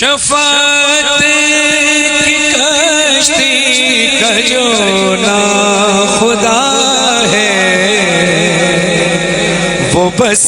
شفاعت کی کشتی کا جو نا خدا ہے وہ بس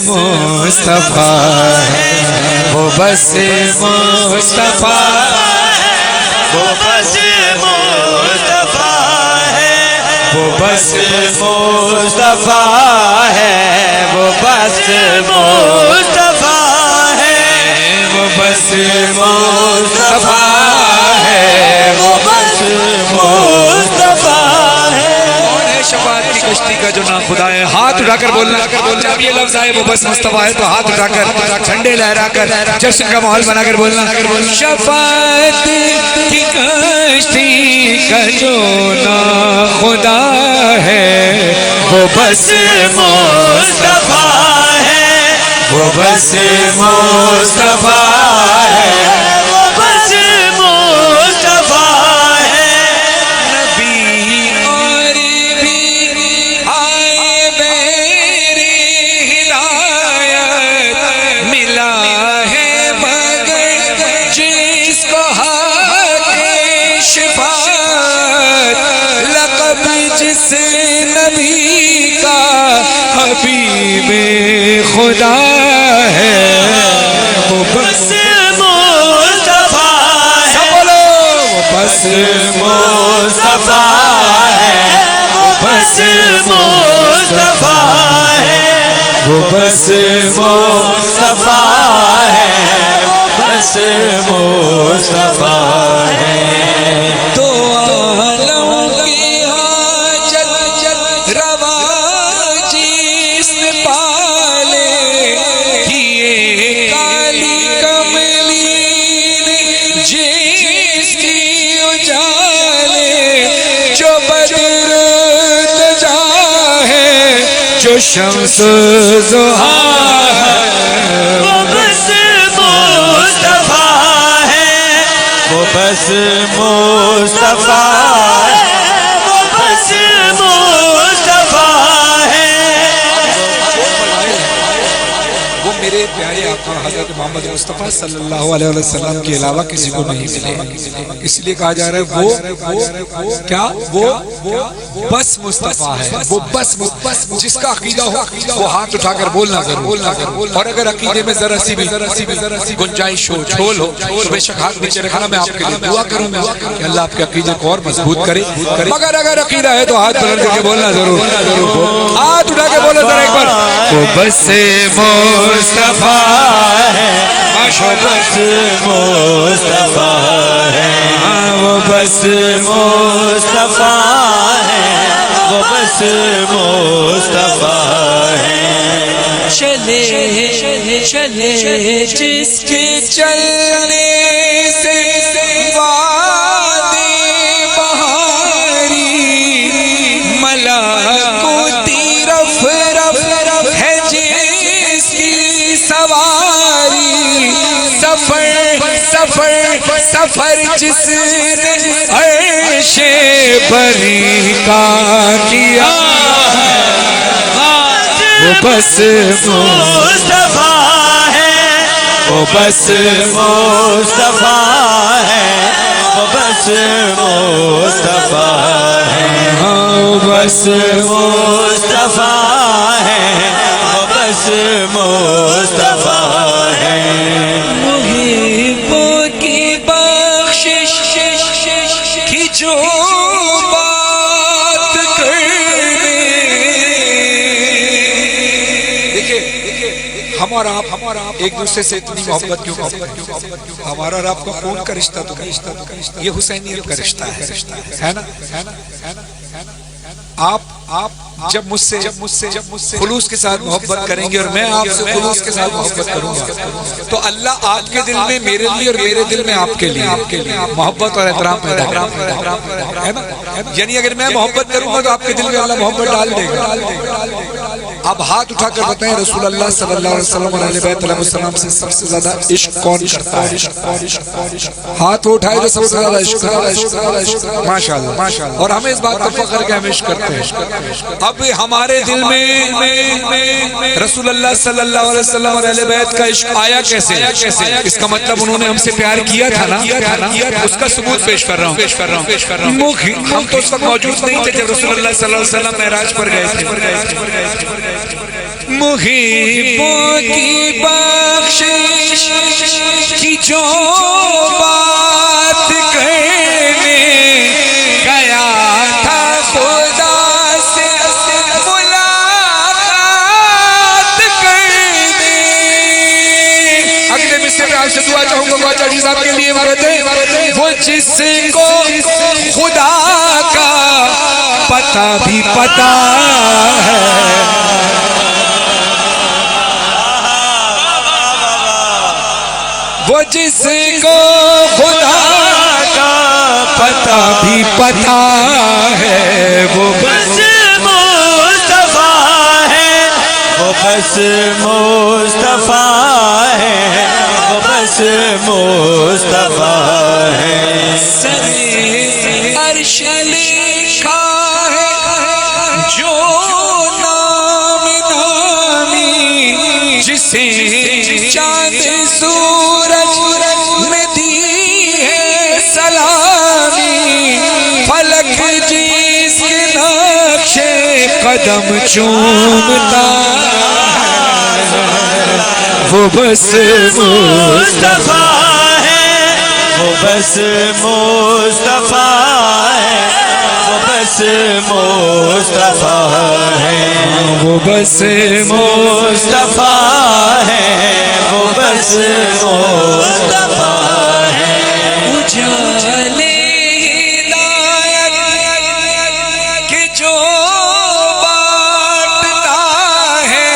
مصطفیٰ ہے، وہ بس مصطفیٰ ہے، وہ بس مصطفیٰ ہے، وہ بس مصطفیٰ ہے، وہ بس مصطفیٰ ہے، وہ بس مصطفیٰ ہے، وہ بس مصطفیٰ ہے۔ کون ہے شفاعت کی کشتی کا جو نا خدا ہے؟ ہاتھ اٹھا کر بولنا، جب یہ لفظ آئے وہ بس مصطفیٰ ہے تو ہاتھ اٹھا کر جھنڈے لہرا کر جشن کا ماحول بنا کر بولنا، شفاعت کی کشتی کا جو نا خدا ہے وہ بس مصطفیٰ ہے، وہ بس مصطفیٰ ہے، وہ بس مصطفیٰ ہے۔ نبی اور بھی آئے میری ہدایت ملا ہے مگر جس کو حق شفاعت، لقب جس نبی کا حبیب خدا ہے وہ بس مصطفیٰ ہے، سب بولو وہ بس مصطفیٰ ہے، وہ بس مصطفیٰ ہے، وہ بس مصطفیٰ ہے، وہ بس مصطفیٰ ہے۔ تو عالم کی حاجت روا جس نے پالے، یہ کالی کملی جس کی اجالے، جو بدر تجا ہے، جو شمس ضحیٰ ہے، وہ بس مصطفیٰ ہے، وہ بس مصطفیٰ ہے، وہ بس مصطفیٰ ہے۔ وہ میرے پیارے آقا حضرت محمد مصطفیٰ صلی اللہ علیہ وسلم کے علاوہ کسی کو نہیں ملے، اس لیے کہا جا رہا ہے وہ کیا، وہ بس مصطفیٰ ہے، وہ بس جس کا عقیدہ ہو وہ ہاتھ اٹھا کر بولنا ضرور، اور اگر عقیدے میں ذرا سی بھی گنجائش ہو، چھول ہو تو بے شک ہاتھ نیچے رکھنا، میں آپ کے لیے دعا کروں گا کہ اللہ آپ کے عقیدے کو اور مضبوط کرے، مگر اگر عقیدہ ہے تو ہاتھ بلند کر کے بولنا ضرور، ہاتھ اٹھا کے بولنا ذرا ایک بار، وہ بس مصطفیٰ ہے، وہ بس مصطفیٰ ہے، وہ بس مصطفیٰ ہے، وہ بس مصطفیٰ ہے۔ چلے چلے جس کے چلنے سے وادی بہاری، ملکوتی رف رف ہے جس کی سواری، سفر جس نے عرش بری کا کیا، وہ بس مصطفیٰ ہے، وہ بس مصطفیٰ ہے، وہ بس مصطفیٰ ہے، وہ بس مصطفیٰ ہے، وہ بس مصطفیٰ ہے۔ محبوں کی بخشش کی جو بات کرنے، دیکھیں ہمارا آپ ایک دوسرے سے اتنی محبت کیوں، ہمارا اور آپ کا خون کا رشتہ تو یہ حسینیت کا رشتہ ہے نا، آپ جب مجھ سے خلوص کے ساتھ محبت کریں گے اور میں آپ سے خلوص کے ساتھ محبت کروں گا تو اللہ آپ کے دل میں میرے لیے اور میرے دل میں آپ کے لیے محبت اور احترام پیدا ہے نا، یعنی اگر میں محبت کروں گا تو آپ کے دل میں اللہ محبت ڈال دے گا۔ اب ہاتھ اٹھا کر بتائیں رسول اللہ صلی اللہ علیہ وسلم اور اہل بیت علیہ السلام سے سب سے زیادہ عشق کون کرتا ہے؟ ہاتھ اٹھائے جو سب سے زیادہ عشق کرتا ہے. ماشاءاللہ. اور ہمیں اس بات کا فخر کہ ہم عشق کرتے ہیں. اب ہمارے دل میں رسول اللہ صلی اللہ علیہ وسلم اور اہل بیت کا عشق آیا کیسے؟ اس کا مطلب انہوں نے ہم سے پیار کیا تھا نا. اس کا ثبوت پیش کر رہا ہوں. ہم تو اس وقت موجود نہیں تھے جب رسول اللہ صلی اللہ علیہ وسلم معراج پر گئے تھے. محبوں کی بخشش کی جو بات کرنے گیا تھا خدا سے ملاقات کرنے. اگلے مصرے میں آپ سے دعا چاہوں گا خواجہ حاجی صاحب کے لیے وہ جس کو خدا کا پتہ بھی پتہ ہے. وہ جس کو خدا کا پتہ بھی پتہ ہے وہ بس مصطفیٰ ہے. وہ بس مصطفیٰ ہے. وہ بس مصطفیٰ ہے. سر عرش لکھا ہے جو نام نامی جسے چاند سورج میں دی ہے سلامی. فلک جس کے نقش قدم چومتا وہ بس مصطفیٰ ہے. وہ بس مصطفیٰ ہے. وہ بس مصطفیٰ ہے. وہ بس مصطفیٰ ہے. وہ بس مصطفیٰ ہے. اجالے ہدایت کہ جو بانٹتا ہے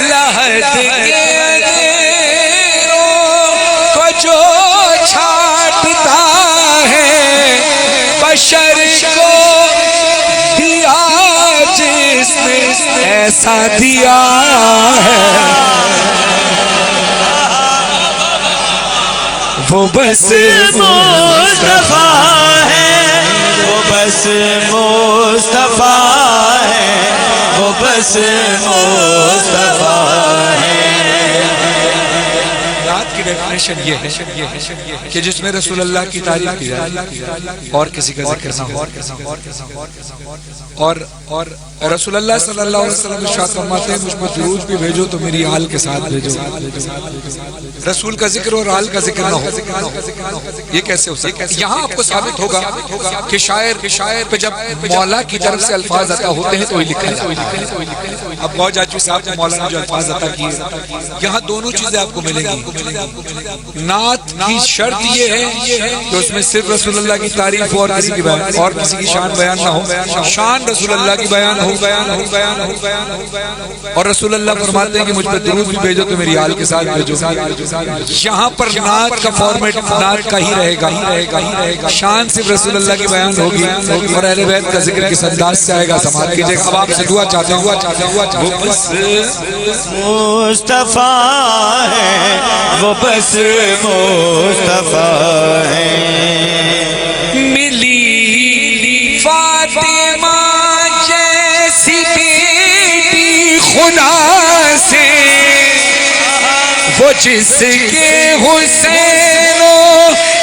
لحد کے اندھیروں کو جو چھانٹتا ہے. بشر کو دیا جس نے ایسا دیا ہے وہ بس مصطفیٰ ہے. وہ بس مصطفیٰ ہے. وہ بس مصطفیٰ ہے. رات کی ڈیفینیشن یہ ہے کہ جس میں رسول اللہ کی تعریف کی جائے اور کسی کا ذکر نہ ہو. اور رسول اللہ صلی اللہ علیہ وسلم ارشاد فرماتے ہیں مجھ پر درود بھی بھیجو تو میری آل کے ساتھ بھیجو. رسول کا ذکر اور آل کا ذکر نہ ہو یہ کیسے ہو سکتا ہے؟ یہاں آپ کو ثابت ہوگا کہ شاعر پہ جب مولا کی طرف سے الفاظ عطا ہوتے ہیں تو وہی لکھا ہے. اب غوث جاجوی صاحب کو مولا نے جو الفاظ عطا کیے یہاں دونوں چیزیں آپ کو ملیں گی. نعت کی شرط یہ ہے کہ اس میں صرف رسول اللہ کی تعریف اور کسی کی بیان اور کسی کی شان بیان نہ ہو. شان رسول اللہ کی بیان ہو اور رسول اللہ فرماتے ہیں کہ مجھ پر درود بھی بھیجو تو میری آل کے ساتھ بھیجو. یہاں پر نعت کا فارمیٹ نعت کا ہی رہے گا. شان صرف رسول اللہ کی بیان ہوگی اور اہل بیت کا ذکر کس انداز سے آئے گا سماعت کیجئے. اب آپ سے دعا چاہتے ہیں وہ بس مصطفیٰ ہے. وہ بس مصطفیٰ ہے. ملی فاطمہ جیسی بیٹی خدا سے وہ جس کے حسین و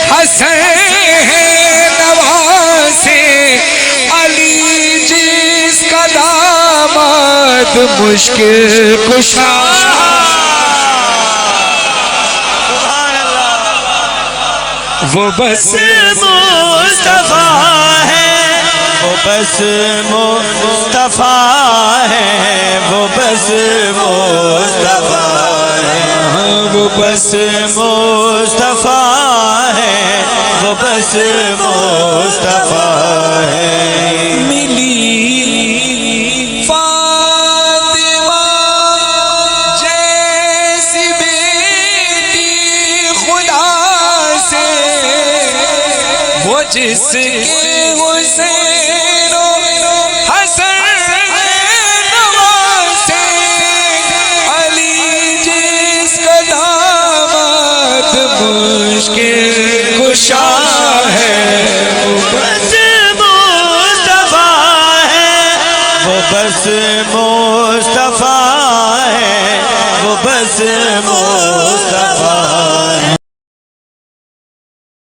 حسن نواسے. علی جس کا داماد مشکل کشا وہ بس مصطفیٰ ہے. وہ بس مصطفیٰ ہے. وہ بس مصطفیٰ ہے. وہ بس مصطفیٰ ہے. وہ بس مصطفیٰ ہے. ملی فاطمہ جیسی بیٹی خدا سے وہ جس کے حسین و حسن نواسے. مشکل کشا ہے بس مصطفیٰ ہے وہ بس